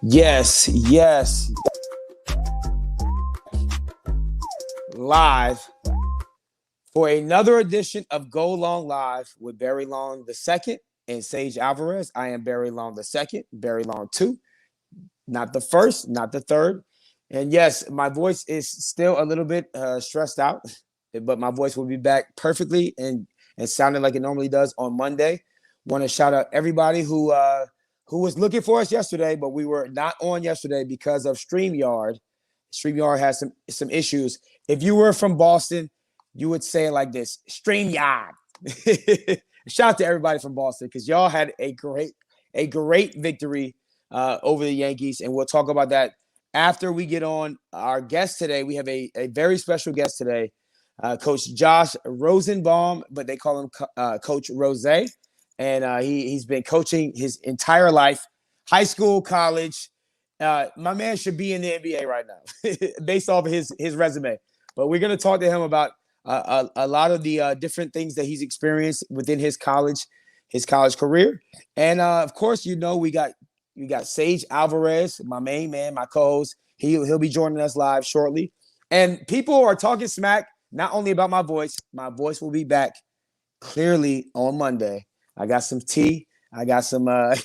Yes, yes. Live for another edition of Go Long Live with Barry Long the second and Sage Alvarez. I am Barry Long the second, Barry Long two, not the first, not the third. And yes, my voice is still a little bit stressed out, but my voice will be back perfectly and sounding like it normally does on Monday. Want to shout out everybody who was looking for us yesterday, but we were not on yesterday because of StreamYard. StreamYard has some issues. If you were from Boston, you would say it like this: StreamYard. Shout out to everybody from Boston because y'all had a great victory over the Yankees, and we'll talk about that after we get on our guest today. We have a very special guest today, Coach Josh Rosenbaum, but they call him Coach Rose. And he's been coaching his entire life, high school, college. My man should be in the NBA right now, based off of his resume. But we're going to talk to him about a lot of the different things that he's experienced within his college career. And of course, we got Sage Alvarez, my main man, my co-host. He'll be joining us live shortly. And people are talking smack not only about my voice. My voice will be back clearly on Monday. I got some tea. I got some I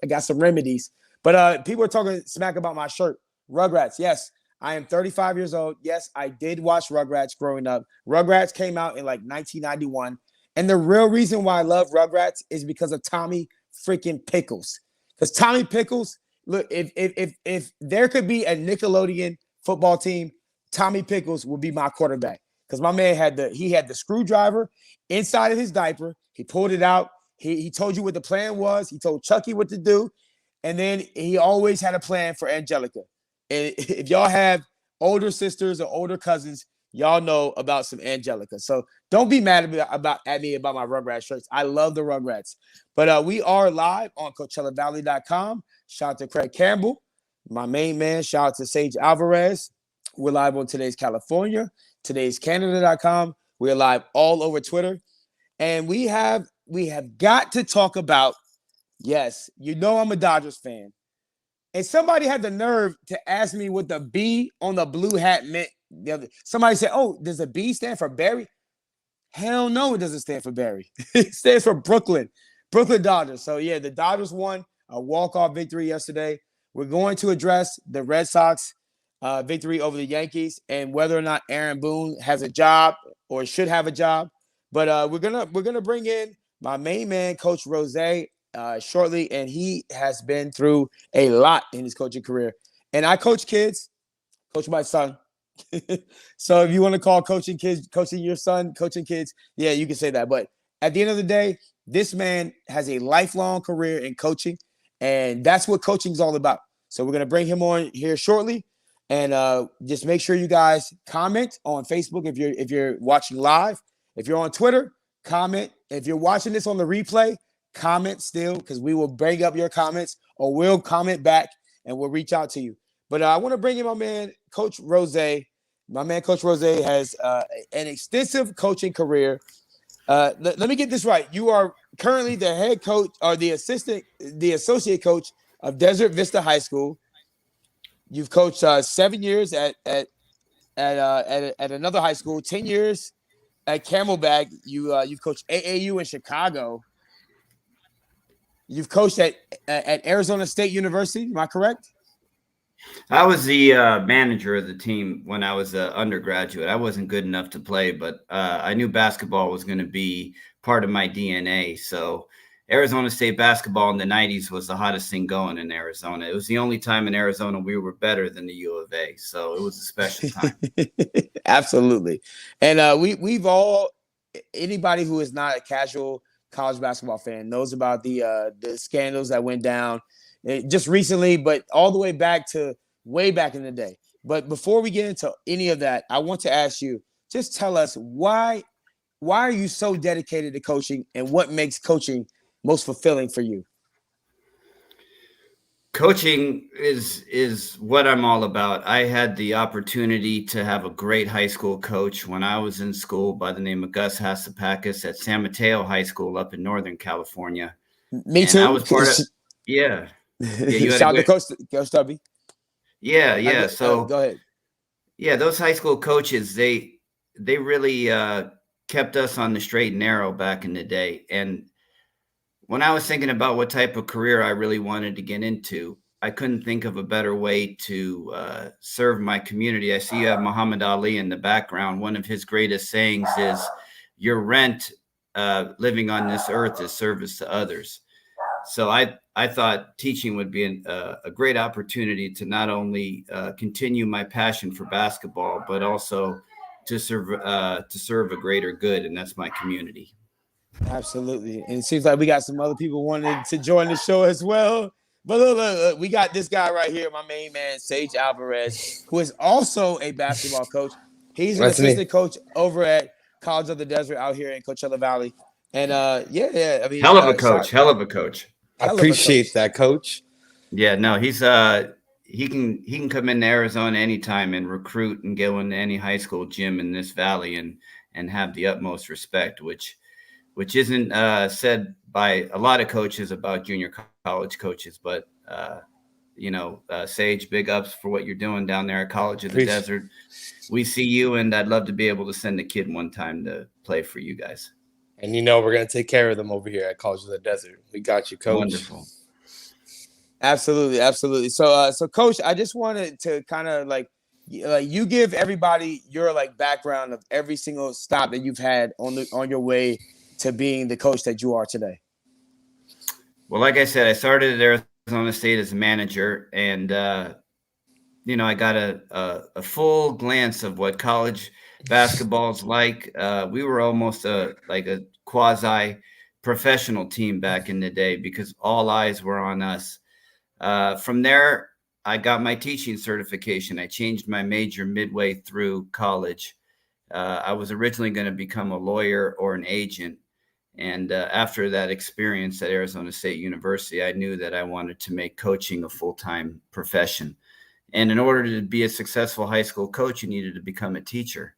got some remedies. But people are talking smack about my shirt. Rugrats. Yes, I am 35 years old. Yes, I did watch Rugrats growing up. Rugrats came out in like 1991. And the real reason why I love Rugrats is because of Tommy freaking Pickles. Because Tommy Pickles, look, if there could be a Nickelodeon football team, Tommy Pickles would be my quarterback. Because my man had the screwdriver inside of his diaper. He pulled it out. He told you what the plan was. He told Chucky what to do. And then he always had a plan for Angelica. And if y'all have older sisters or older cousins, y'all know about some Angelica. So don't be mad at me about my Rugrats shirts. I love the Rugrats. But we are live on CoachellaValley.com. Shout out to Craig Campbell, my main man. Shout out to Sage Alvarez. We're live on Today's California, Today's Canada.com. We're live all over Twitter. And we have got to talk about, yes, I'm a Dodgers fan. And somebody had the nerve to ask me what the B on the blue hat meant. Somebody said, oh, does the B stand for Barry? Hell no, it doesn't stand for Barry. It stands for Brooklyn Dodgers. So, yeah, the Dodgers won a walk-off victory yesterday. We're going to address the Red Sox victory over the Yankees and whether or not Aaron Boone has a job or should have a job. But we're gonna bring in my main man, Coach Rose, shortly, and he has been through a lot in his coaching career. And I coach kids, coach my son. So if you want to call coaching kids, coaching your son, coaching kids, yeah, you can say that. But at the end of the day, this man has a lifelong career in coaching, and that's what coaching is all about. So we're gonna bring him on here shortly. And just make sure you guys comment on Facebook if you're watching live. If you're on Twitter, comment. If you're watching this on the replay, comment still, because we will bring up your comments or we'll comment back and we'll reach out to you. But I want to bring in my man, Coach Rose. My man, Coach Rose, has an extensive coaching career. Let me get this right. You are currently the head coach or the associate coach of Desert Vista High School. You've coached 7 years at another high school, 10 years at Camelback. You've coached AAU in Chicago. You've coached at Arizona State University. Am I correct? I was the manager of the team when I was an undergraduate. I wasn't good enough to play, but I knew basketball was going to be part of my DNA. So Arizona State basketball in the 90s was the hottest thing going in Arizona. It was the only time in Arizona we were better than the U of A. So it was a special time. Absolutely. And we've all, anybody who is not a casual college basketball fan knows about the scandals that went down just recently, but all the way back to way back in the day. But before we get into any of that, I want to ask you, just tell us why are you so dedicated to coaching and what makes coaching most fulfilling for you? Coaching is what I'm all about. I had the opportunity to have a great high school coach when I was in school by the name of Gus Hasapakis at San Mateo High School up in Northern California. Me And I too. was part of, yeah. Yeah, you had a Shout out good. to Coach Stubby. Yeah, yeah. Go So ahead. yeah, those high school coaches, they really kept us on the straight and narrow back in the day. And when I was thinking about what type of career I really wanted to get into, I couldn't think of a better way to serve my community. I see you have Muhammad Ali in the background. One of his greatest sayings is, "Your rent living on this earth is service to others." So I thought teaching would be a great opportunity to not only continue my passion for basketball, but also to serve a greater good, and that's my community. Absolutely. And it seems like we got some other people wanting to join the show as well. But look, we got this guy right here, my main man, Sage Alvarez, who is also a basketball coach. He's an That's me. assistant coach over at College of the Desert out here in Coachella Valley. And yeah, I mean, Hell of a coach, hell of a coach. I hell of a appreciate coach. that, Coach. Yeah, no, he can come into Arizona anytime and recruit and go into any high school gym in this valley and have the utmost respect, which isn't said by a lot of coaches about junior college coaches. But Sage, big ups for what you're doing down there at College of the Desert. We see you, and I'd love to be able to send a kid one time to play for you guys. And we're going to take care of them over here at College of the Desert. We got you, Coach. Wonderful. Absolutely, absolutely. So Coach, I just wanted to kind of like you give everybody your like background of every single stop that you've had on your way to being the coach that you are today. Well, like I said, I started at Arizona State as a manager, and I got a full glance of what college basketball is like. We were almost like a quasi professional team back in the day because all eyes were on us. From there, I got my teaching certification. I changed my major midway through college. I was originally going to become a lawyer or an agent. And after that experience at Arizona State University, I knew that I wanted to make coaching a full-time profession. And in order to be a successful high school coach, you needed to become a teacher.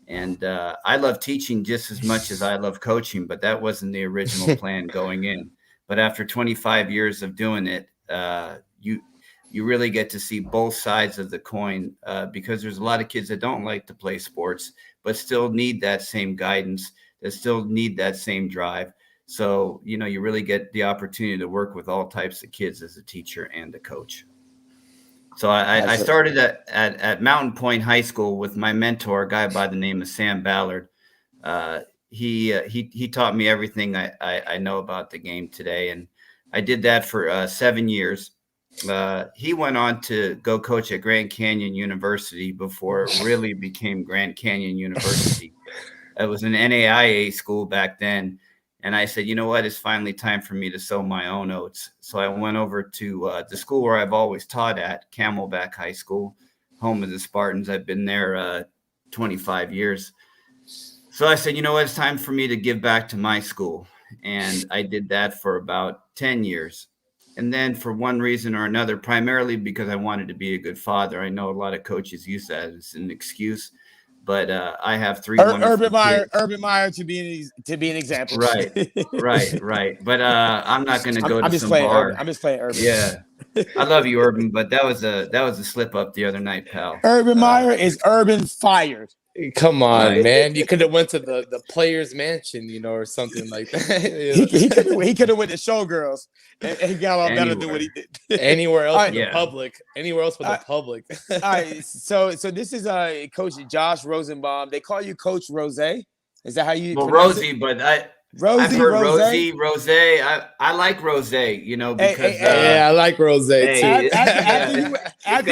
And I love teaching just as much as I love coaching, but that wasn't the original plan going in. But after 25 years of doing it, you really get to see both sides of the coin because there's a lot of kids that don't like to play sports, but still need that same guidance, that still need that same drive. So, you really get the opportunity to work with all types of kids as a teacher and a coach. So I started at Mountain Point High School with my mentor, a guy by the name of Sam Ballard. He taught me everything I know about the game today. And I did that for 7 years. He went on to go coach at Grand Canyon University before it really became Grand Canyon University. It was an NAIA school back then. And I said, you know what? It's finally time for me to sow my own oats. So I went over to the school where I've always taught at, Camelback High School, home of the Spartans. I've been there 25 years. So I said, you know what? It's time for me to give back to my school. And I did that for about 10 years. And then for one reason or another, primarily because I wanted to be a good father. I know a lot of coaches use that as an excuse, but I have three Urban Meyer to be an example. Right. But I'm not going to go to some bar. Urban. I'm just playing Urban. Yeah, I love you, Urban, but that was a slip up the other night, pal. Urban Meyer is Urban fired. Come on, man! You could have went to the players' mansion, or something like that. He could have went to Showgirls and he got a lot better than what he did. Anywhere else with the public. Anywhere else with the public. All right. So this is Coach Josh Rosenbaum. They call you Coach Rose. Is that how you? Well, Rosie, but I've heard Rose. I like Rose, because I like Rose too. After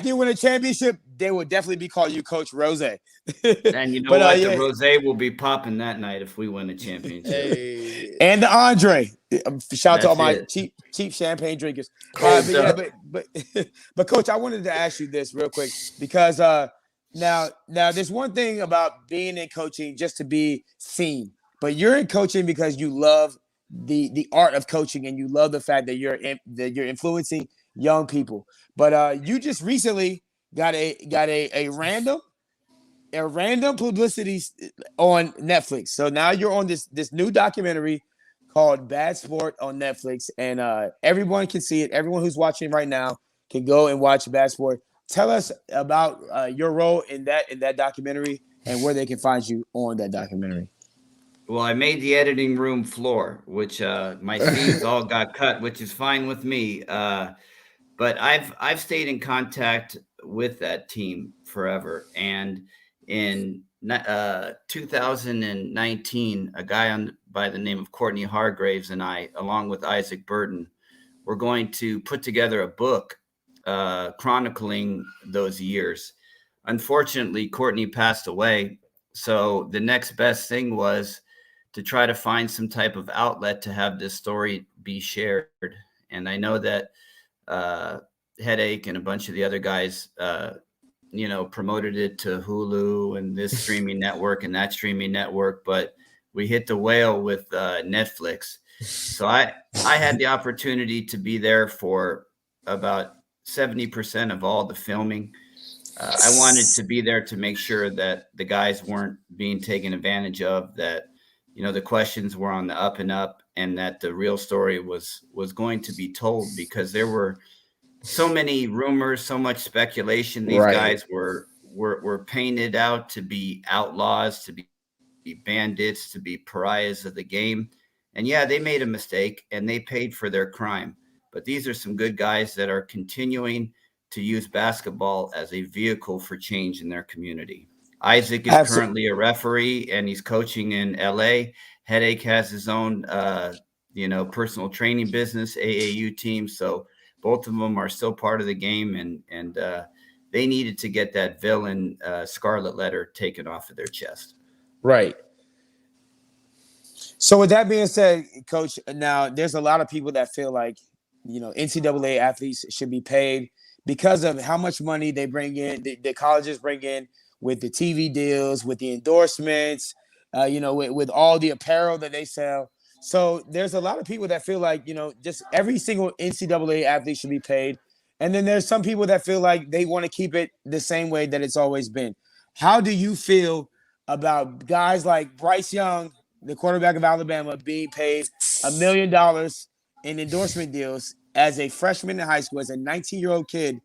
you win a championship, they will definitely be calling you Coach Rose. And the Rose will be popping that night if we win a championship. Hey. And the Andre. Shout out to all my cheap champagne drinkers. But Coach, I wanted to ask you this real quick because Now, there's one thing about being in coaching just to be seen, but you're in coaching because you love the art of coaching and you love the fact that you're influencing young people. But you just recently got a random publicity on Netflix. So now you're on this new documentary called Bad Sport on Netflix, and everyone can see it. Everyone who's watching right now can go and watch Bad Sport. Tell us about your role in that documentary and where they can find you on that documentary. Well, I made the editing room floor, which my scenes all got cut, which is fine with me. But I've stayed in contact with that team forever. And in 2019, a guy by the name of Courtney Hargraves and I, along with Isaac Burton, were going to put together a book chronicling those years. Unfortunately, Courtney passed away. So the next best thing was to try to find some type of outlet to have this story be shared. And I know that Headache and a bunch of the other guys, promoted it to Hulu and this streaming network and that streaming network, but we hit the whale with Netflix. So I had the opportunity to be there for about 70% of all the filming. I wanted to be there to make sure that the guys weren't being taken advantage of, that the questions were on the up and up, and that the real story was going to be told, because there were so many rumors, so much speculation. These guys were painted out to be outlaws, to be bandits, to be pariahs of the game. And yeah, they made a mistake and they paid for their crime. But these are some good guys that are continuing to use basketball as a vehicle for change in their community. Isaac is currently a referee and he's coaching in LA. Headache has his own, personal training business, AAU team. So both of them are still part of the game, and they needed to get that villain scarlet letter taken off of their chest. Right. So with that being said, Coach, now there's a lot of people that feel like, NCAA athletes should be paid because of how much money they bring in, the colleges bring in with the TV deals, with the endorsements, with all the apparel that they sell. So there's a lot of people that feel like, just every single NCAA athlete should be paid. And then there's some people that feel like they want to keep it the same way that it's always been. How do you feel about guys like Bryce Young, the quarterback of Alabama, being paid $1 million in endorsement deals as a freshman in high school, as a 19-year-old kid,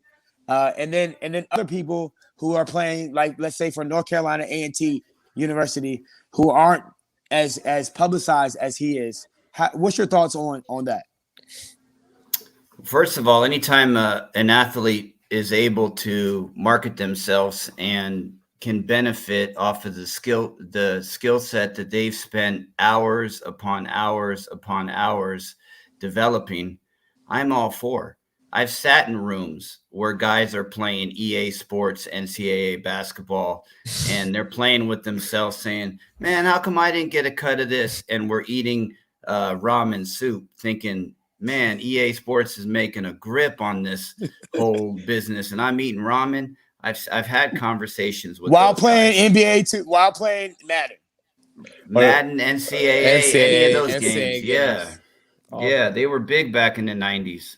and then other people who are playing, like, let's say, for North Carolina A&T University, who aren't as publicized as he is? What's your thoughts on that? First of all, anytime an athlete is able to market themselves and can benefit off of the skill set that they've spent hours upon hours upon hours developing, I'm all for. I've sat in rooms where guys are playing EA Sports, NCAA basketball, and they're playing with themselves saying, man, how come I didn't get a cut of this? And we're eating ramen soup thinking, man, EA Sports is making a grip on this whole business, and I'm eating ramen. I've had conversations with while those playing guys. NBA too, while playing Madden, NCAA, any of those games. Yeah. Awesome. They were big back in the 90s.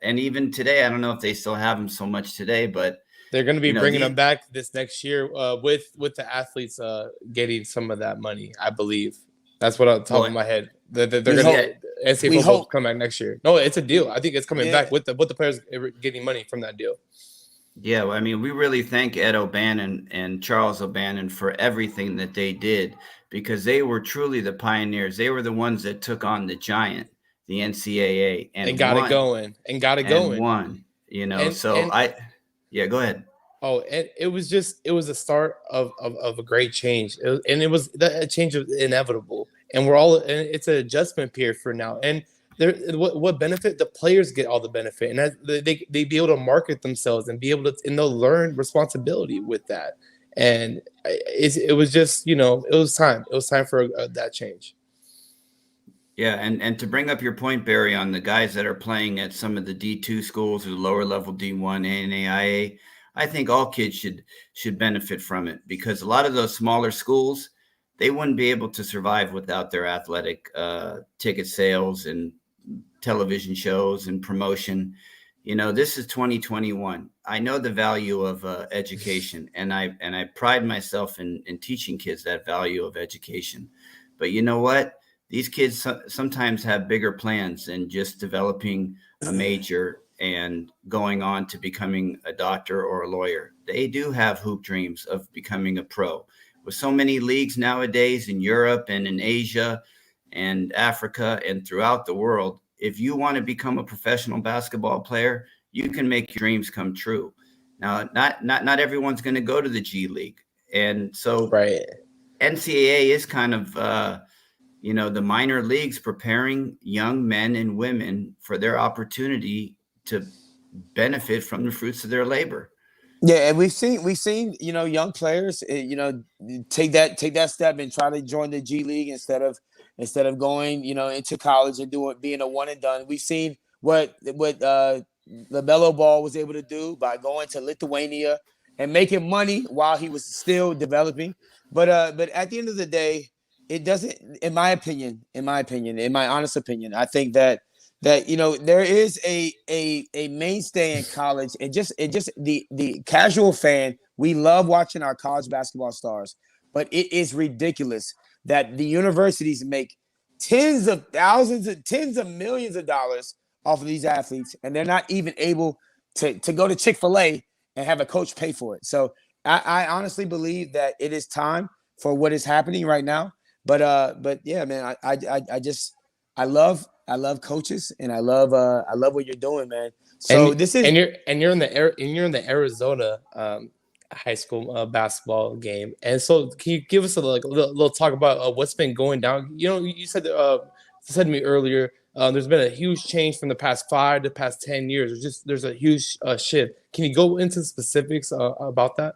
And even today, I don't know if they still have them so much today, but they're going to be bringing them back this next year with the athletes getting some of that money, I believe. That's what on top of my head. They're going to NCAA football come back next year. No, it's a deal. I think it's coming back with the players getting money from that deal. Yeah, well, I mean, we really thank Ed O'Bannon and Charles O'Bannon for everything that they did, because they were truly the pioneers. They were the ones that took on the giant, the NCAA, and got won. it going. And won. Go ahead. Oh, and it was the start of a great change. It was a change of inevitable. And it's an adjustment period for now. And what benefit? The players get all the benefit, and they be able to market themselves and be able to, and they'll learn responsibility with that. And it was just, it was time. It was time for that change. Yeah, and to bring up your point, Barry, on the guys that are playing at some of the D2 schools or the lower level D1 NAIA, I think all kids should benefit from it, because a lot of those smaller schools, they wouldn't be able to survive without their athletic ticket sales and television shows and promotion. This is 2021. I know the value of education, and I pride myself in teaching kids that value of education. But you know what? these kids sometimes have bigger plans than just developing a major and going on to becoming a doctor or a lawyer. They do have hoop dreams of becoming a pro. With so many leagues nowadays in Europe and in Asia and Africa and throughout the world, if you want to become a professional basketball player, you can make your dreams come true. Now, not everyone's going to go to the G League, and so Right. NCAA is kind of the minor leagues preparing young men and women for their opportunity to benefit from the fruits of their labor. Yeah, and we've seen young players take that step and try to join the G League instead of going into college and being a one and done. We've seen what LaMelo Ball was able to do by going to Lithuania and making money while he was still developing. But at the end of the day, it doesn't. In my honest opinion, I think that there is a mainstay in college, and just the casual fan, we love watching our college basketball stars, but it is ridiculous that the universities make tens of thousands and tens of millions of dollars off of these athletes, and they're not even able to go to Chick-fil-A and have a coach pay for it. So I honestly believe that it is time for what is happening right now. But yeah, man, I love coaches, and I love what you're doing, man. So And this is you're in the Arizona high school basketball game. And so can you give us a little talk about what's been going down? You said to me earlier, there's been a huge change from the past 5 to past 10 years. There's a huge shift. Can you go into specifics about that?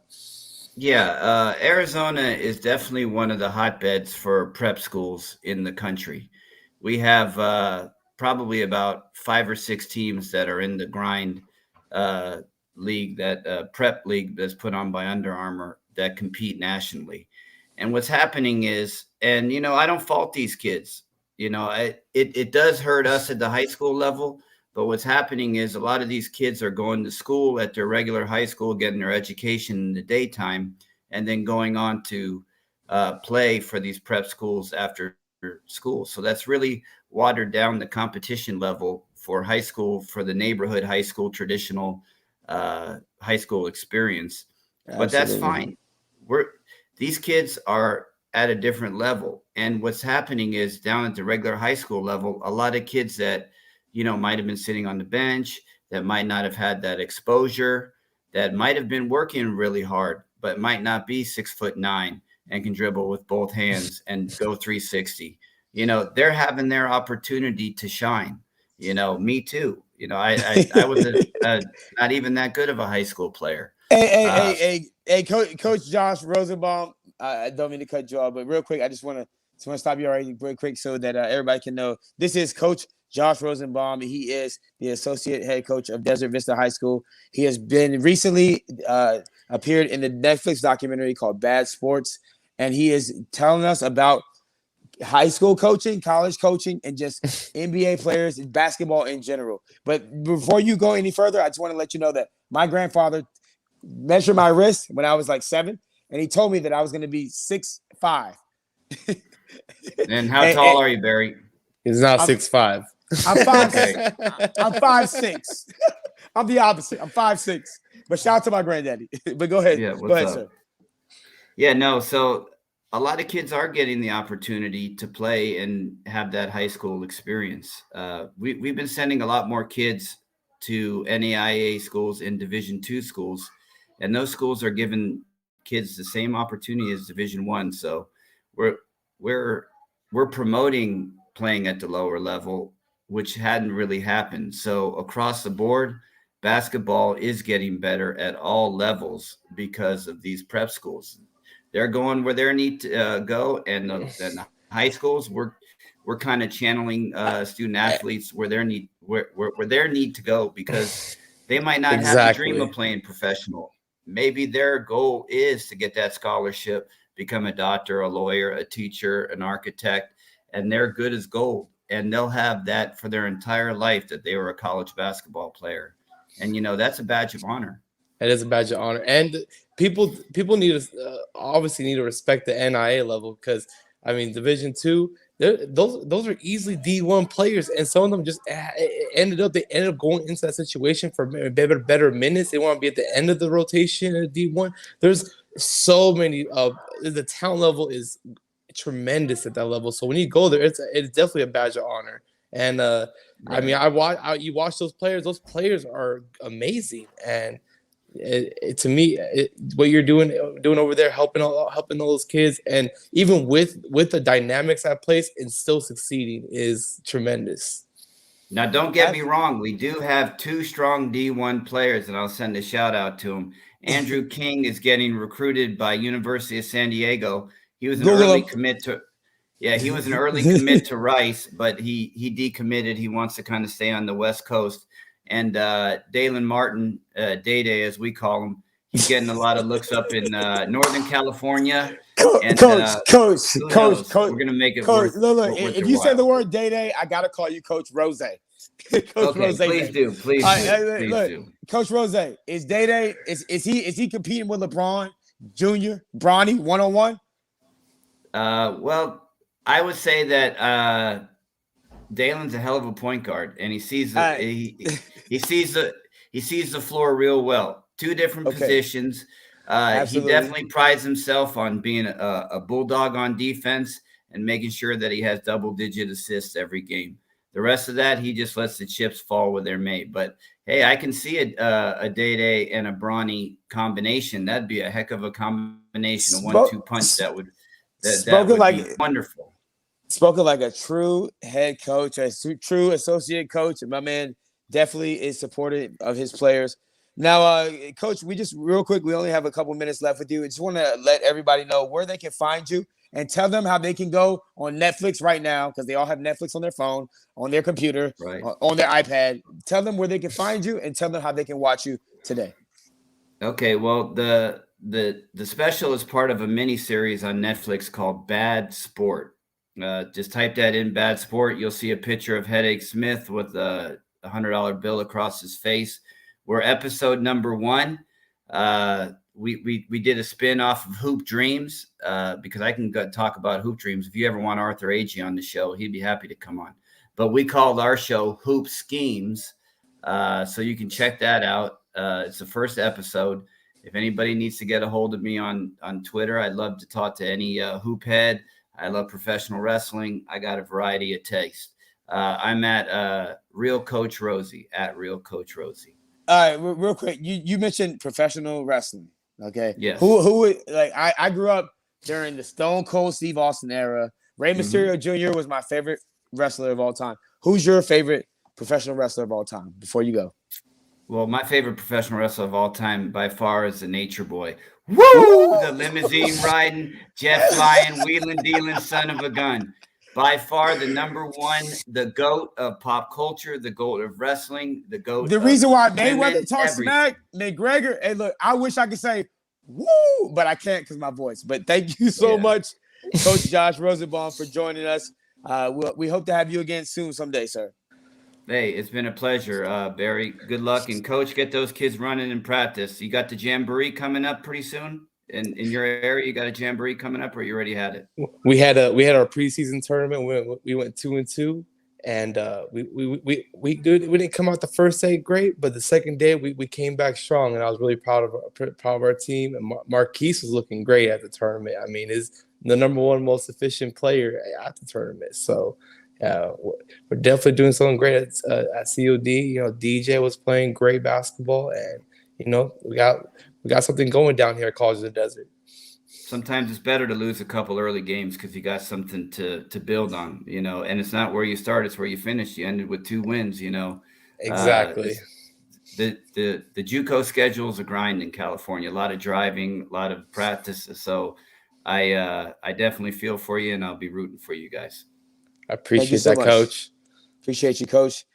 Yeah, Arizona is definitely one of the hotbeds for prep schools in the country. We have probably about 5 or 6 teams that are in the grind uh, league, that prep league that's put on by Under Armour, that compete nationally. And what's happening is, and I don't fault these kids. It does hurt us at the high school level. But what's happening is a lot of these kids are going to school at their regular high school, getting their education in the daytime, and then going on to play for these prep schools after school. So that's really watered down the competition level for high school, for the neighborhood high school, traditional high school experience. But that's absolutely. fine. These kids are at a different level. And what's happening is, down at the regular high school level, a lot of kids that might have been sitting on the bench, that might not have had that exposure, that might have been working really hard, but might not be 6'9" and can dribble with both hands and go 360. They're having their opportunity to shine. Me too. I was not even that good of a high school player. Hey, Coach Josh Rosenbaum. I don't mean to cut you off, but real quick, I just want to stop you already real quick so that everybody can know this is Coach Josh Rosenbaum. He is the associate head coach of Desert Vista High School. He has been recently appeared in the Netflix documentary called Bad Sports, and he is telling us about high school coaching, college coaching, and just NBA players and basketball in general. But before you go any further, I just want to let you know that my grandfather measured my wrist when I was like 7, and he told me that I was going to be 6'5". And how tall are you, Barry? He's now 6'5". I'm 5. Okay. I'm 5'6". I'm the opposite. I'm 5'6". But shout out to my granddaddy. But go ahead. Yeah, Go ahead, up? sir. Yeah, no. So a lot of kids are getting the opportunity to play and have that high school experience. We've been sending a lot more kids to NAIA schools and Division II schools, and those schools are giving kids the same opportunity as Division I. So we're promoting playing at the lower level, which hadn't really happened. So across the board, basketball is getting better at all levels because of these prep schools. They're going where they need to go, and the high schools, we're kind of channeling student athletes where their need to go, because they might not have the dream of playing professional. Maybe their goal is to get that scholarship, become a doctor, a lawyer, a teacher, an architect, and they're good as gold. And they'll have that for their entire life, that they were a college basketball player. And, that's a badge of honor. It is a badge of honor. And people need to obviously need to respect the NIA level, because, I mean, Division II, those are easily D1 players, and some of them just ended up going into that situation for better minutes. They want to be at the end of the rotation at D1. There's so many. The talent level is tremendous at that level. So when you go there, it's definitely a badge of honor. And I mean, you watch those players. Those players are amazing, and to me, what you're doing over there, helping all those kids, and even with the dynamics at place and still succeeding is tremendous. Now, don't get me wrong. We do have 2 strong D1 players, and I'll send a shout out to them. Andrew King is getting recruited by University of San Diego. He was an early commit to. Yeah, he was an early commit to Rice, but he decommitted. He wants to kind of stay on the West Coast. And Dalen Martin, Day-Day, as we call him, he's getting a lot of looks up in Northern California. Coach, we're gonna make it. Coach, look, if you say the word Day-Day, I gotta call you Coach Rose. Coach Rose. Please do. Coach Rose, is Day-Day is he competing with LeBron Jr., Bronny 1-on-1? Well, I would say that Dalen's a hell of a point guard, and he sees he sees the floor real well. 2 different positions. He definitely prides himself on being a bulldog on defense and making sure that he has double-digit assists every game. The rest of that, he just lets the chips fall where they're made. But hey, I can see a Day-Day and a Bronny combination. That'd be a heck of a combination, a 1-2 punch. That would be wonderful. Spoken like a true head coach, a true associate coach. And my man definitely is supportive of his players. Now, Coach, we only have a couple minutes left with you. I just want to let everybody know where they can find you and tell them how they can go on Netflix right now, because they all have Netflix on their phone, on their computer, on their iPad. Tell them where they can find you and tell them how they can watch you today. Okay, well, the special is part of a mini series on Netflix called Bad Sport. Just type that in, Bad Sport. You'll see a picture of Headache Smith with a $100 bill across his face. We're episode number 1. We did a spin off of Hoop Dreams because I can talk about Hoop Dreams. If you ever want Arthur Agee on the show, he'd be happy to come on. But we called our show Hoop Schemes, so you can check that out. It's the first episode. If anybody needs to get a hold of me on Twitter, I'd love to talk to any hoop head. I love professional wrestling. I got a variety of taste. I'm at Real Coach Rosie, at Real Coach Rosie. All right, real quick. You mentioned professional wrestling. Okay. Yes. Who like I grew up during the Stone Cold Steve Austin era. Rey Mysterio Jr. was my favorite wrestler of all time. Who's your favorite professional wrestler of all time? Before you go. Well, my favorite professional wrestler of all time by far is the Nature Boy. Woo! The limousine riding, jet flying, wheeling dealing son of a gun. By far the number 1, the GOAT of pop culture, the GOAT of wrestling, the GOAT. The reason why Mayweather talks smack, McGregor. Hey, look, I wish I could say woo, but I can't because my voice. But thank you so much, Coach Josh Rosenbaum, for joining us. We hope to have you again soon someday, sir. Hey, it's been a pleasure, Barry. Good luck. And, Coach, get those kids running in practice. You got the Jamboree coming up pretty soon? In your area, you got a Jamboree coming up, or you already had it? We had our preseason tournament. We went 2-2, and we didn't come out the first day great, but the second day we came back strong, and I was really proud of our team. And Marquise was looking great at the tournament. I mean, is the number 1 most efficient player at the tournament. So we're definitely doing something great at COD. You know, DJ was playing great basketball, and you know we got something going down here at College of the Desert. Sometimes it's better to lose a couple early games because you got something to build on, you know, and it's not where you start, it's where you finish. You ended with 2 wins, you know. Exactly. The JUCO schedule is a grind in California, a lot of driving, a lot of practice. So I definitely feel for you, and I'll be rooting for you guys. I appreciate that, Coach. Appreciate you, Coach.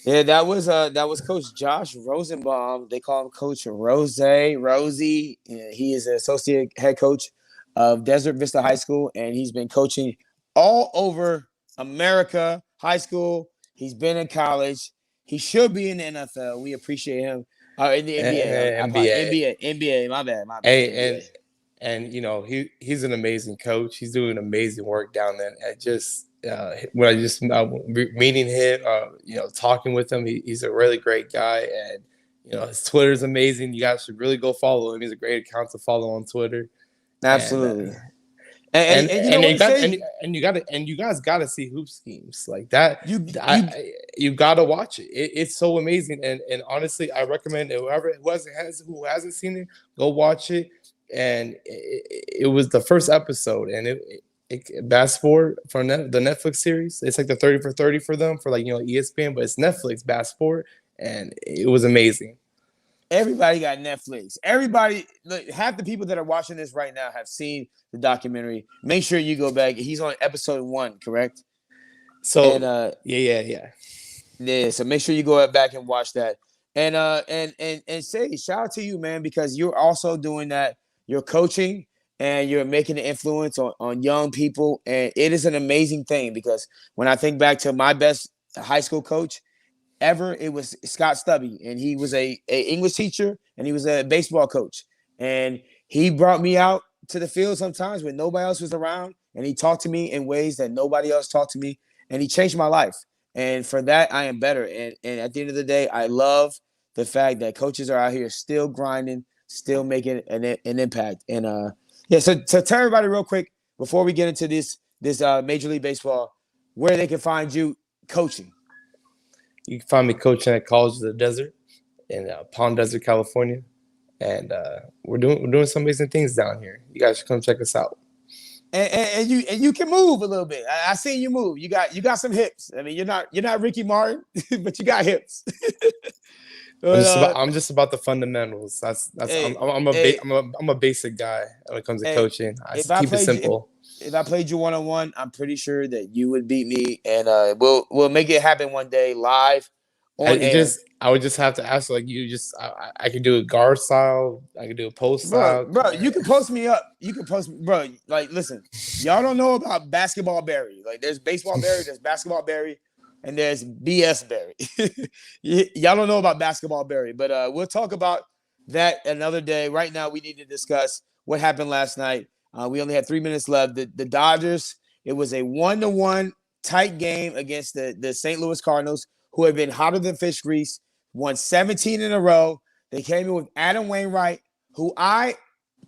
Yeah, that was Coach Josh Rosenbaum. They call him Coach Rosie. He is an associate head coach of Desert Vista High School, and he's been coaching all over America, high school. He's been in college. He should be in the NFL. We appreciate him. In the NBA. NBA. My bad. And you know, he's an amazing coach. He's doing amazing work down there. when I just meeting him, talking with him, he's a really great guy, and his Twitter is amazing. You guys should really go follow him. He's a great account to follow on Twitter. Absolutely. And you know what you guys got to see Hoop Schemes like that. You got to watch it. It's so amazing. And honestly, I recommend whoever who hasn't seen it, go watch it. And it was the first episode, and Bass Sport from the Netflix series. It's like the 30 for 30 for them for ESPN, but it's Netflix Bass Sport, and it was amazing. Everybody got Netflix. Everybody, look, half the people that are watching this right now have seen the documentary. Make sure you go back. He's on episode 1, correct? So yeah. So make sure you go back and watch that. And say shout out to you, man, because you're also doing that. You're coaching and you're making an influence on young people, and it is an amazing thing because when I think back to my best high school coach ever, it was Scott Stubby, and he was a English teacher and he was a baseball coach, and he brought me out to the field sometimes when nobody else was around, and he talked to me in ways that nobody else talked to me, and he changed my life. And for that, I am better. And at the end of the day, I love the fact that coaches are out here still grinding, still making an impact. And so tell everybody real quick before we get into this Major League Baseball, where they can find you coaching. You can find me coaching at College of the Desert in Palm Desert, California, and we're doing some amazing things down here. You guys should come check us out. And you can move a little bit. I seen you move. You got some hips. I mean, you're not Ricky Martin, but you got hips. I'm just about the fundamentals. I'm a basic guy when it comes to coaching. I keep it simple. If I played you one-on-one, I'm pretty sure that you would beat me, and we'll make it happen one day live on air. I would just have to ask, like, I could do a guard style, I could do a post style. Bro, you can post me up. You can post me, bro. Like, listen, y'all don't know about basketball Barry. Like, there's baseball Barry, there's basketball Barry, and there's BS Barry. Y'all don't know about basketball Barry, but we'll talk about that another day. Right now, we need to discuss what happened last night. We only had 3 minutes left. The Dodgers, it was a 1-1 tight game against the St. Louis Cardinals, who have been hotter than fish grease, won 17 in a row. They came in with Adam Wainwright, who I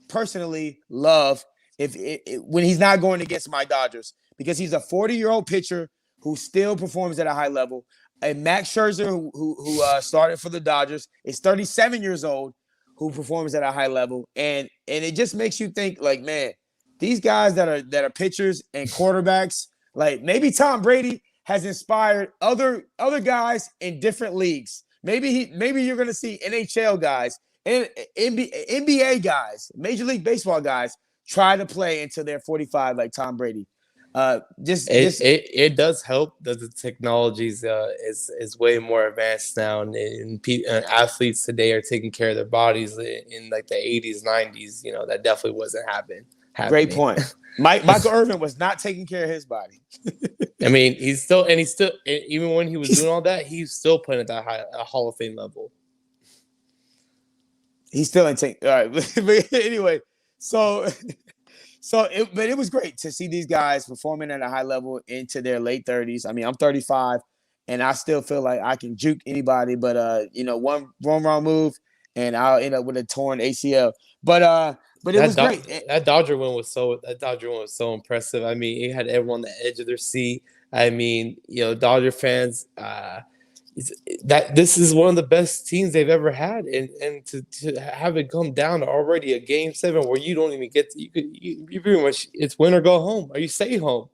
personally love when he's not going against my Dodgers, because he's a 40-year-old pitcher who still performs at a high level. And Max Scherzer, who started for the Dodgers, is 37 years old, who performs at a high level. And it just makes you think, like, man, these guys that are pitchers and quarterbacks, like maybe Tom Brady has inspired other guys in different leagues. Maybe you're going to see NHL guys and NBA guys, Major League Baseball guys try to play until they're 45 like Tom Brady. It does help that the technologies is way more advanced now, and athletes today are taking care of their bodies in like the 80s, 90s. That definitely wasn't happening. Great point. Michael Irvin was not taking care of his body. I mean, he's still even when he was doing all that, he's still playing at that high Hall of Fame level. He's still in tank. All right, but anyway, but it was great to see these guys performing at a high level into their late 30s. I mean, I'm 35, and I still feel like I can juke anybody. But one wrong move, and I'll end up with a torn ACL. But it was great. That Dodger win was so impressive. I mean, it had everyone on the edge of their seat. I mean, Dodger fans, that this is one of the best teams they've ever had, and to have it come down to already a Game 7 where you don't even get you pretty much, it's win or go home, or you stay home.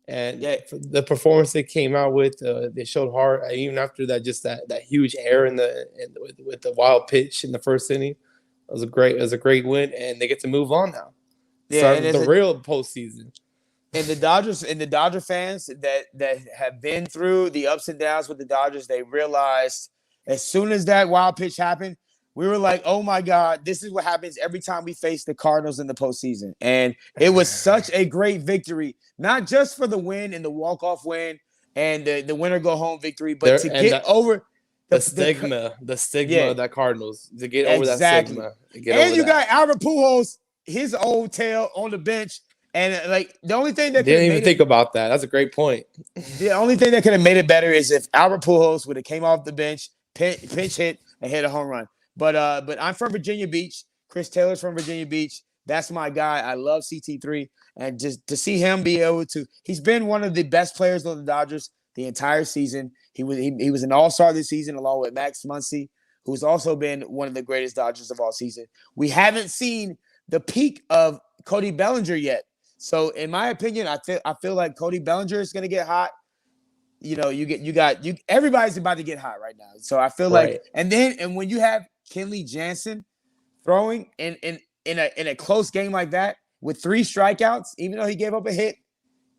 And the performance they came out with, they showed heart. Even after that, just that huge error with the wild pitch in the first inning. It was a great win, and they get to move on now. Start the real postseason. And the Dodgers and the Dodger fans that have been through the ups and downs with the Dodgers, they realized as soon as that wild pitch happened, we were like, oh my God, this is what happens every time we face the Cardinals in the postseason. And it was such a great victory, not just for the win and the walk-off win and the winner go home victory, but over the stigma of that Cardinals, to get over that stigma. And you got Albert Pujols, his old tail on the bench, And like the only thing that could Didn't have even made think it, about that. That's a great point. the only thing that could have made it better is if Albert Pujols would have came off the bench, pinch hit, and hit a home run. But I'm from Virginia Beach. Chris Taylor's from Virginia Beach. That's my guy. I love CT3, and just to see him be able to, he's been one of the best players on the Dodgers the entire season. He was an All-Star this season along with Max Muncy, who's also been one of the greatest Dodgers of all season. We haven't seen the peak of Cody Bellinger yet. So in my opinion, I feel like Cody Bellinger is going to get hot. You know, everybody's about to get hot right now. So I feel like, Right. and when you have Kenley Jansen throwing in a close game like that with 3 strikeouts, even though he gave up a hit,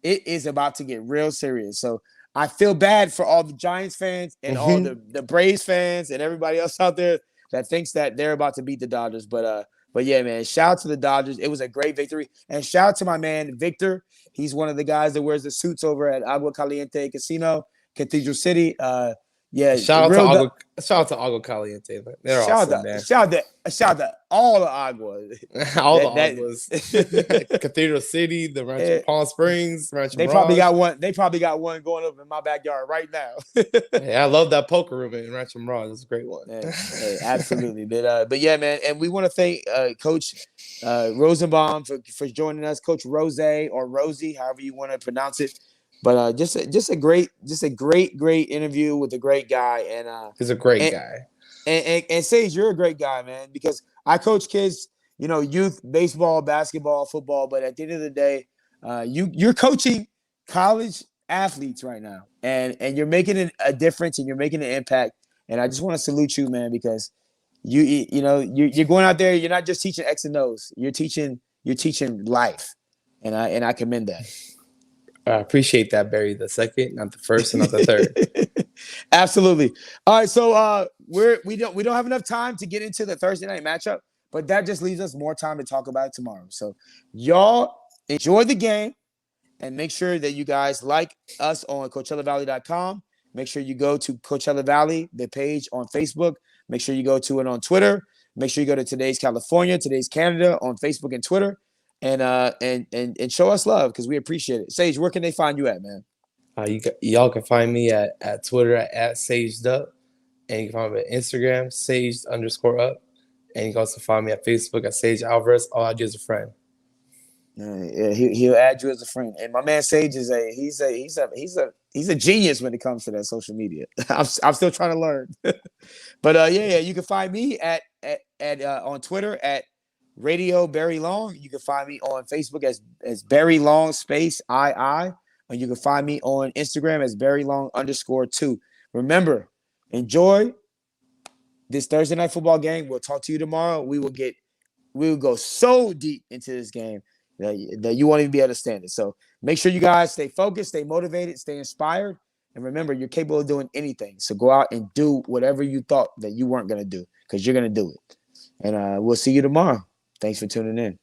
it is about to get real serious. So I feel bad for all the Giants fans and all the Braves fans and everybody else out there that thinks that they're about to beat the Dodgers. But yeah, man, shout out to the Dodgers. It was a great victory. And shout out to my man, Victor. He's one of the guys that wears the suits over at Agua Caliente Casino, Cathedral City. Yeah, Shout out to Agua Caliente. They're awesome, man. Shout out to all the Agua. All the Aguas. Cathedral City, the Rancho Palm Springs, Rancho They Mirage. probably got one going up in my backyard right now. Yeah, I love that poker room in Rancho Mirage. It's a great one. Hey, absolutely. But yeah, man, and we want to thank Coach Rosenbaum for joining us, Coach Rose or Rosie, however you want to pronounce it. But just a great interview with a great guy, and he's a great guy. And Sage, you're a great guy, man, because I coach kids, you know, youth baseball, basketball, football, but at the end of the day, you're coaching college athletes right now, and you're making a difference and you're making an impact, and I just want to salute you, man, because you're going out there, you're not just teaching X and O's, you're teaching life, and I commend that. I appreciate that, Barry. The second, not the first, and not the third. Absolutely. All right, so we don't have enough time to get into the Thursday night matchup, but that just leaves us more time to talk about it tomorrow. So y'all enjoy the game, and make sure that you guys like us on CoachellaValley.com. Make sure you go to Coachella Valley, the page on Facebook. Make sure you go to it on Twitter. Make sure you go to Today's California, Today's Canada on Facebook and Twitter. And show us love because we appreciate it. Sage, where can they find you at, man? Y'all can find me at Twitter at SageDup, and you can find me at Instagram Sage_up, and you can also find me at Facebook at Sage Alvarez. All I do is a friend. Yeah, he'll add you as a friend. And my man Sage is he's a genius when it comes to that social media. I'm still trying to learn. But yeah, you can find me at on Twitter at Radio Barry Long. You can find me on Facebook as Barry Long space II. And you can find me on Instagram as Barry Long _2. Remember, enjoy this Thursday night football game. We'll talk to you tomorrow. We will go so deep into this game that you won't even be able to stand it. So make sure you guys stay focused, stay motivated, stay inspired. And remember, you're capable of doing anything. So go out and do whatever you thought that you weren't going to do, because you're going to do it. And we'll see you tomorrow. Thanks for tuning in.